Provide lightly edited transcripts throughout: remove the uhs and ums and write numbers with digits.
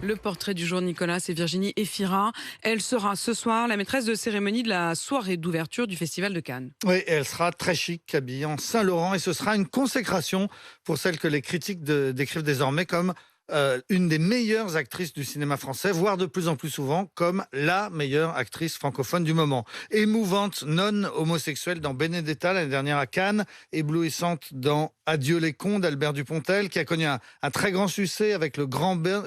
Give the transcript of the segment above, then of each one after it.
Le portrait du jour, Nicolas, c'est Virginie Efira. Elle sera ce soir la maîtresse de cérémonie de la soirée d'ouverture du Festival de Cannes. Oui, et elle sera très chic, habillée en Saint-Laurent, et ce sera une consécration pour celle que les critiques décrivent désormais comme une des meilleures actrices du cinéma français, voire de plus en plus souvent comme la meilleure actrice francophone du moment. Émouvante nonne homosexuelle dans Benedetta l'année dernière à Cannes, éblouissante dans Adieu les cons d'Albert Dupontel, qui a connu un très grand succès avec le grand bain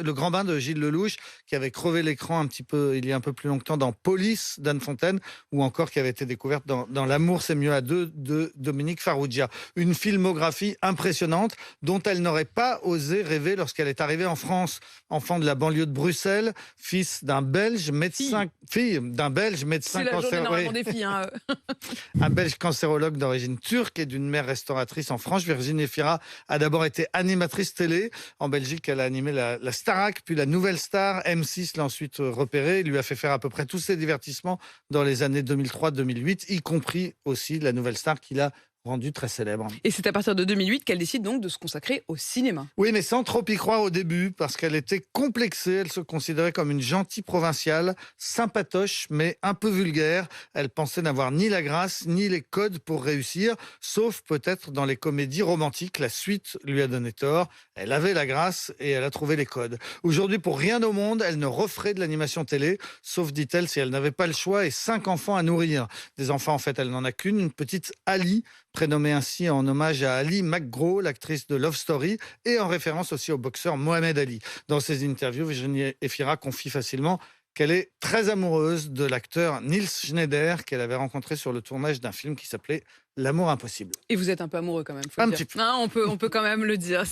de Gilles Lelouch, qui avait crevé l'écran il y a un peu plus longtemps dans Police d'Anne Fontaine, ou encore qui avait été découverte dans L'amour c'est mieux à deux de Dominique Farrugia. Une filmographie impressionnante dont elle n'aurait pas osé rêver lorsqu'elle est arrivée en France. Enfant de la banlieue de Bruxelles, fille d'un Belge médecin C'est la journée normalement des filles. un Belge cancérologue d'origine turque et d'une mère restauratrice en France. Virginie Efira a d'abord été animatrice télé. En Belgique, elle a animé la Starac, puis la Nouvelle Star. M6 l'a ensuite repérée, lui a fait faire à peu près tous ses divertissements dans les années 2003-2008, y compris aussi la Nouvelle Star qu'il a rendue très célèbre. Et c'est à partir de 2008 qu'elle décide donc de se consacrer au cinéma. Oui, mais sans trop y croire au début, parce qu'elle était complexée. Elle se considérait comme une gentille provinciale, sympatoche, mais un peu vulgaire. Elle pensait n'avoir ni la grâce, ni les codes pour réussir, sauf peut-être dans les comédies romantiques. La suite lui a donné tort. Elle avait la grâce et elle a trouvé les codes. Aujourd'hui, pour rien au monde, elle ne referait de l'animation télé, sauf, dit-elle, si elle n'avait pas le choix et 5 enfants à nourrir. Des enfants, en fait, elle n'en a qu'une, une petite Ali, prénommée ainsi en hommage à Ali McGraw, l'actrice de Love Story, et en référence aussi au boxeur Mohamed Ali. Dans ses interviews, Virginie Efira confie facilement qu'elle est très amoureuse de l'acteur Niels Schneider, qu'elle avait rencontré sur le tournage d'un film qui s'appelait L'amour impossible. Et vous êtes un peu amoureux quand même, faut Un le dire. petit peu. On peut quand même le dire.